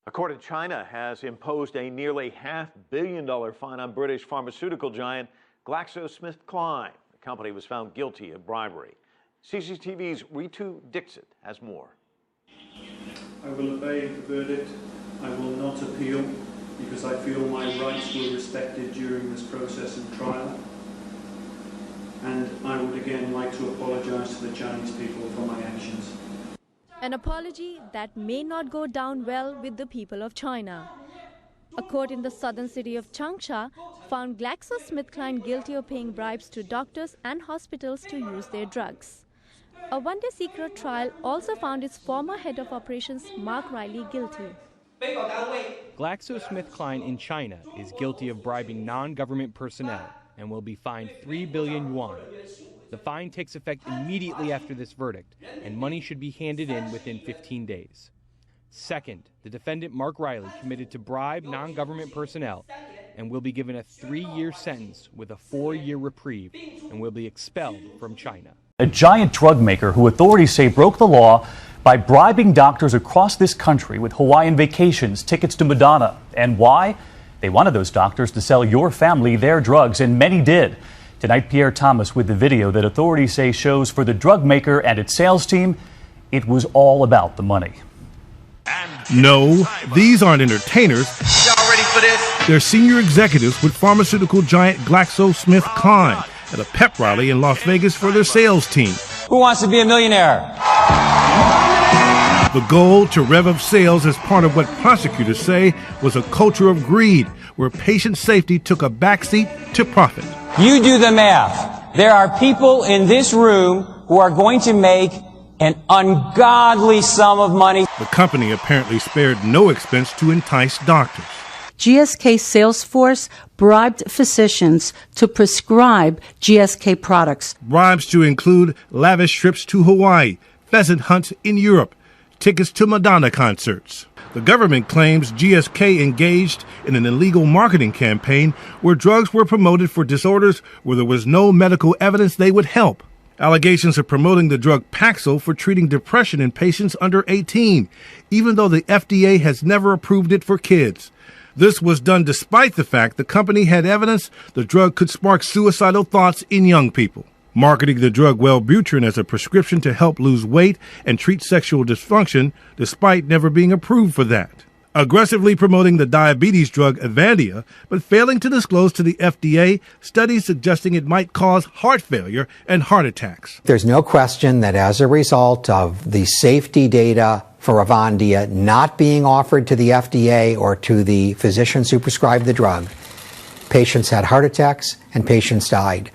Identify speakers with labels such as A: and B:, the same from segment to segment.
A: A court in China has imposed a nearly $500 million fine on British pharmaceutical giant GlaxoSmithKline. The company was found guilty of bribery. CCTV's Ritu Dixit has more.
B: I will obey the verdict. I will not appeal because I feel my rights were respected during this process and trial. And I would again like to apologize to the Chinese people for my actions.
C: An apology that may not go down well with the people of China. A court in the southern city of Changsha found GlaxoSmithKline guilty of paying bribes to doctors and hospitals to use their drugs. A one-day secret trial also found its former head of operations, Mark Riley, guilty.
D: GlaxoSmithKline in China is guilty of bribing non-government personnel and will be fined 3 billion yuan. The fine takes effect immediately after this verdict, and money should be handed in within 15 days. Second, the defendant, Mark Riley, committed to bribe non-government personnel and will be given a 3-year sentence with a 4-year reprieve and will be expelled from China.
E: A giant drug maker who authorities say broke the law by bribing doctors across this country with Hawaiian vacations, tickets to Madonna. And why? They wanted those doctors to sell your family their drugs, and many did. Tonight, Pierre Thomas with the video that authorities say shows for the drug maker and its sales team, it was all about the money.
F: No, these aren't entertainers.
G: Y'all ready for this?
F: They're senior executives with pharmaceutical giant GlaxoSmithKline at a pep rally in Las Vegas for their sales team.
G: Who wants to be a millionaire?
F: The goal to rev up sales as part of what prosecutors say was a culture of greed, where patient safety took a backseat to profit.
G: You do the math. There are people in this room who are going to make an ungodly sum of money.
F: The company apparently spared no expense to entice doctors.
H: GSK sales force bribed physicians to prescribe GSK products.
F: Bribes to include lavish trips to Hawaii, pheasant hunts in Europe, tickets to Madonna concerts. The government claims GSK engaged in an illegal marketing campaign where drugs were promoted for disorders where there was no medical evidence they would help. Allegations of promoting the drug Paxil for treating depression in patients under 18, even though the FDA has never approved it for kids. This was done despite the fact the company had evidence the drug could spark suicidal thoughts in young people. Marketing the drug Wellbutrin as a prescription to help lose weight and treat sexual dysfunction, despite never being approved for that. Aggressively promoting the diabetes drug Avandia, but failing to disclose to the FDA studies suggesting it might cause heart failure and heart attacks.
I: There's no question that as a result of the safety data for Avandia not being offered to the FDA or to the physicians who prescribed the drug, patients had heart attacks and patients died.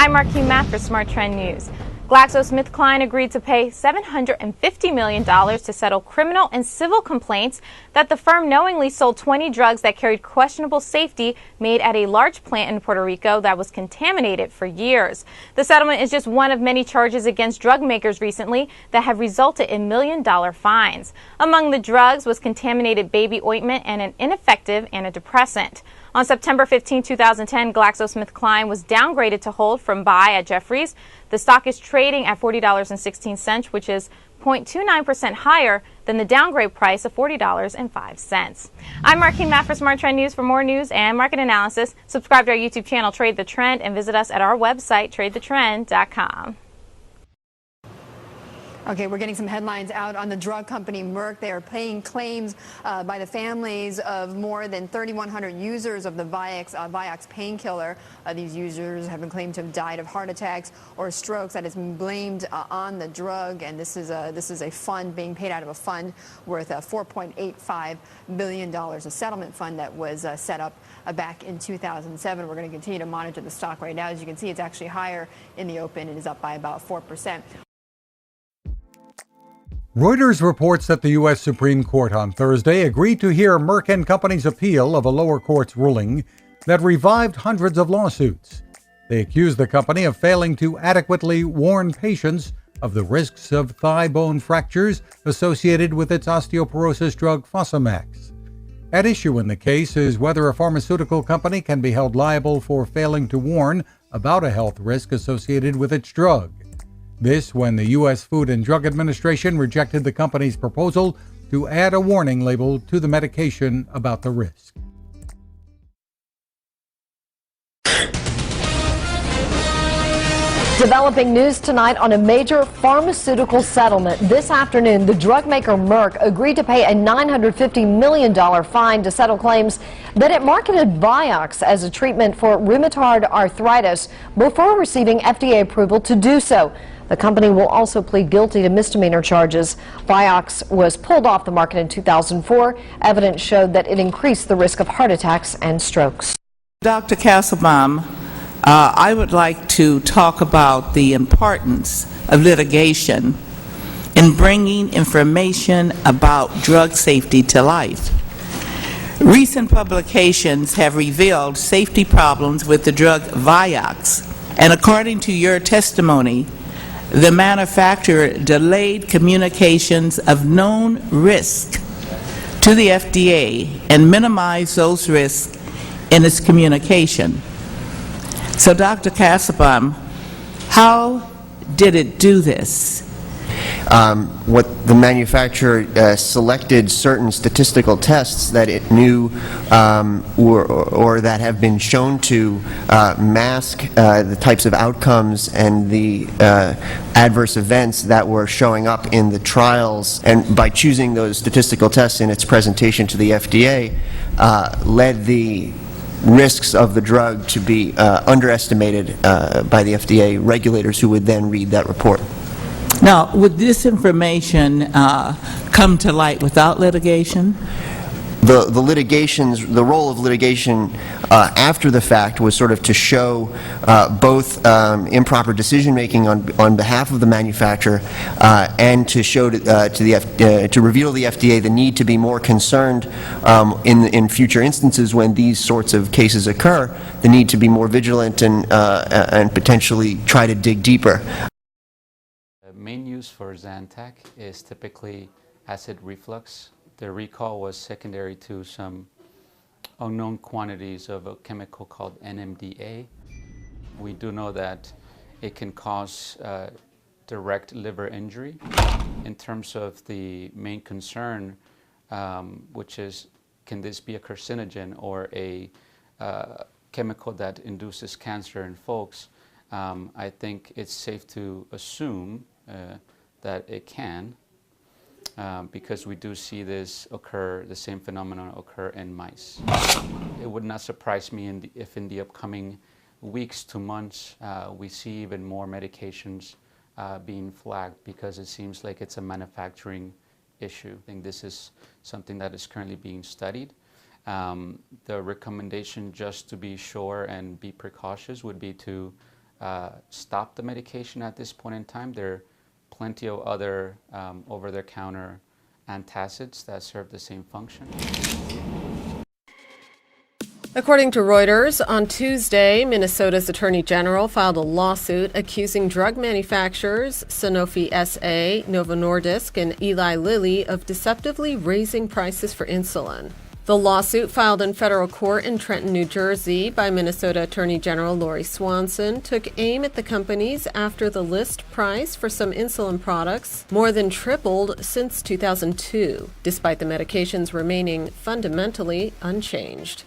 J: I'm Marquis Matt for Smart Trend News. GlaxoSmithKline agreed to pay $750 million to settle criminal and civil complaints that the firm knowingly sold 20 drugs that carried questionable safety made at a large plant in Puerto Rico that was contaminated for years. The settlement is just one of many charges against drug makers recently that have resulted in million-dollar fines. Among the drugs was contaminated baby ointment and an ineffective antidepressant. On September 15, 2010, GlaxoSmithKline was downgraded to hold from buy at Jefferies. The stock is trading at $40.16, which is 0.29% higher than the downgrade price of $40.05. I'm Marquis Matt for Smart Trend News. For more news and market analysis, subscribe to our YouTube channel, Trade the Trend, and visit us at our website, tradethetrend.com.
K: Okay, we're getting some headlines out on the drug company Merck. They are paying claims by the families of more than 3,100 users of the Vioxx painkiller. These users have been claimed to have died of heart attacks or strokes that has been blamed on the drug. And this is a fund being paid out of a fund worth $4.85 billion, a settlement fund that was set up back in 2007. We're going to continue to monitor the stock right now. As you can see, it's actually higher in the open. It is up by about 4%.
L: Reuters reports that the U.S. Supreme Court on Thursday agreed to hear Merck & Company's appeal of a lower court's ruling that revived hundreds of lawsuits. They accuse the company of failing to adequately warn patients of the risks of thigh bone fractures associated with its osteoporosis drug Fosamax. At issue in the case is whether a pharmaceutical company can be held liable for failing to warn about a health risk associated with its drug. This when the U.S. Food and Drug Administration rejected the company's proposal to add a warning label to the medication about the risk.
M: Developing news tonight on a major pharmaceutical settlement. This afternoon, the drug maker Merck agreed to pay a $950 million fine to settle claims that it marketed Vioxx as a treatment for rheumatoid arthritis before receiving FDA approval to do so. The company will also plead guilty to misdemeanor charges. Vioxx was pulled off the market in 2004. Evidence showed that it increased the risk of heart attacks and strokes.
N: Dr. Kasselbaum, I would like to talk about the importance of litigation in bringing information about drug safety to light. Recent publications have revealed safety problems with the drug Vioxx, and according to your testimony, the manufacturer delayed communications of known risk to the FDA and minimized those risks in its communication. So, Dr. Kasselbaum, how did it do this?
O: What the manufacturer selected certain statistical tests that it knew or that have been shown to mask the types of outcomes and the adverse events that were showing up in the trials, and by choosing those statistical tests in its presentation to the FDA led the risks of the drug to be underestimated by the FDA regulators, who would then read that report.
N: Now, would this information come to light without litigation?
O: The role of litigation after the fact was sort of to show both improper decision making on behalf of the manufacturer and to show to reveal to the FDA the need to be more concerned in future instances when these sorts of cases occur, the need to be more vigilant and potentially try to dig deeper.
P: The main use for Zantac is typically acid reflux. The recall was secondary to some unknown quantities of a chemical called NMDA. We do know that it can cause direct liver injury. In terms of the main concern, which is, can this be a carcinogen or a chemical that induces cancer in folks, I think it's safe to assume that it can. Because we do see this occur, the same phenomenon occur in mice. It would not surprise me if in the upcoming weeks to months we see even more medications being flagged, because it seems like it's a manufacturing issue. I think this is something that is currently being studied. The recommendation, just to be sure and be precautious, would be to stop the medication at this point in time. There are plenty of other over-the-counter antacids that serve the same function.
Q: According to Reuters, on Tuesday, Minnesota's Attorney General filed a lawsuit accusing drug manufacturers Sanofi SA, Novo Nordisk, and Eli Lilly of deceptively raising prices for insulin. The lawsuit, filed in federal court in Trenton, New Jersey by Minnesota Attorney General Lori Swanson, took aim at the companies after the list price for some insulin products more than tripled since 2002, despite the medications remaining fundamentally unchanged.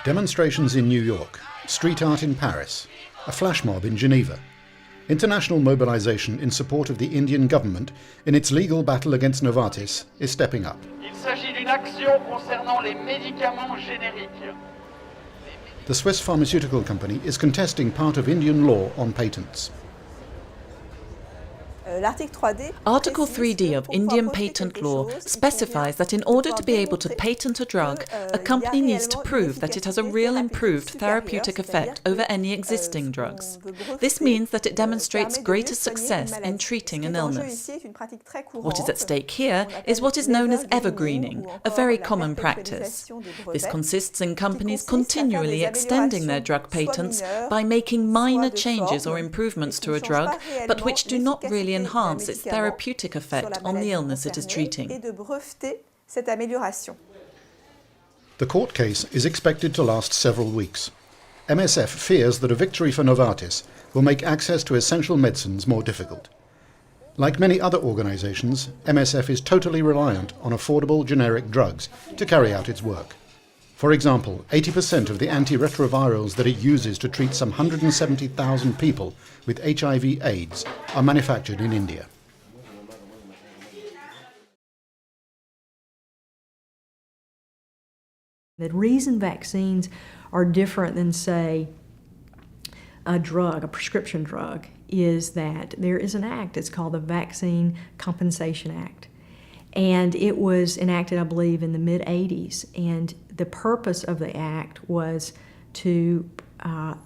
R: Demonstrations in New York, street art in Paris, a flash mob in Geneva. International mobilization in support of the Indian government in its legal battle against Novartis is stepping up.
S: Il s'agit d'une action concernant les médicaments génériques.
R: The Swiss pharmaceutical company is contesting part of Indian law on patents.
T: Article 3D of Indian patent law specifies that in order to be able to patent a drug, a company needs to prove that it has a real improved therapeutic effect over any existing drugs. This means that it demonstrates greater success in treating an illness. What is at stake here is what is known as evergreening, a very common practice. This consists in companies continually extending their drug patents by making minor changes or improvements to a drug, but which do not really enhance its therapeutic effect on the illness it is treating.
R: The court case is expected to last several weeks. MSF fears that a victory for Novartis will make access to essential medicines more difficult. Like many other organizations, MSF is totally reliant on affordable generic drugs to carry out its work. For example, 80% of the antiretrovirals that it uses to treat some 170,000 people with HIV/AIDS are manufactured in India.
U: The reason vaccines are different than, say, a drug, a prescription drug, is that there is an act, it's called the Vaccine Compensation Act. And it was enacted, I believe, in the mid-'80s. And the purpose of the act was to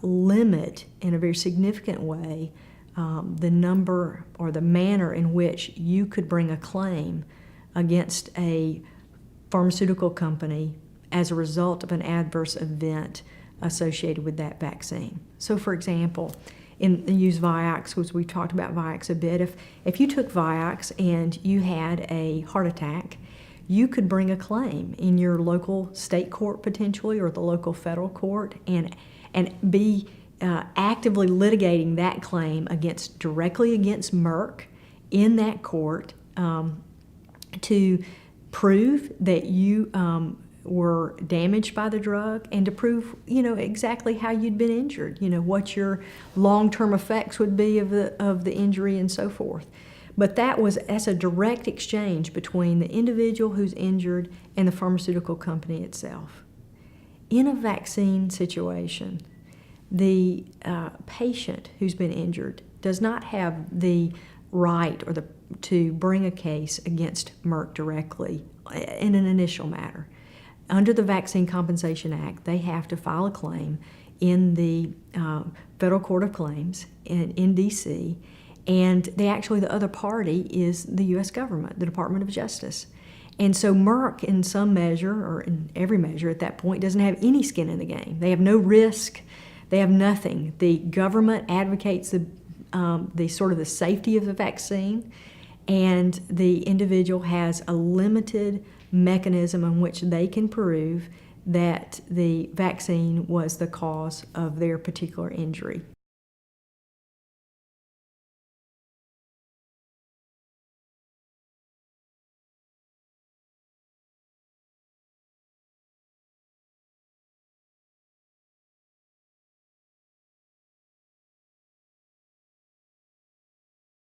U: limit, in a very significant way, the number or the manner in which you could bring a claim against a pharmaceutical company as a result of an adverse event associated with that vaccine. So, for example, use Vioxx, because we talked about Vioxx a bit. If you took Vioxx and you had a heart attack, you could bring a claim in your local state court potentially, or the local federal court, and be actively litigating that claim directly against Merck in that court to prove that you were damaged by the drug, and to prove, exactly how you'd been injured, what your long-term effects would be of the injury and so forth. But that's a direct exchange between the individual who's injured and the pharmaceutical company itself. In a vaccine situation, the patient who's been injured does not have the right to bring a case against Merck directly in an initial matter. Under the Vaccine Compensation Act, they have to file a claim in the Federal Court of Claims in D.C., and the other party is the U.S. government, the Department of Justice. And so Merck, in some measure, or in every measure at that point, doesn't have any skin in the game. They have no risk. They have nothing. The government advocates the sort of the safety of the vaccine, and the individual has a limited mechanism in which they can prove that the vaccine was the cause of their particular injury.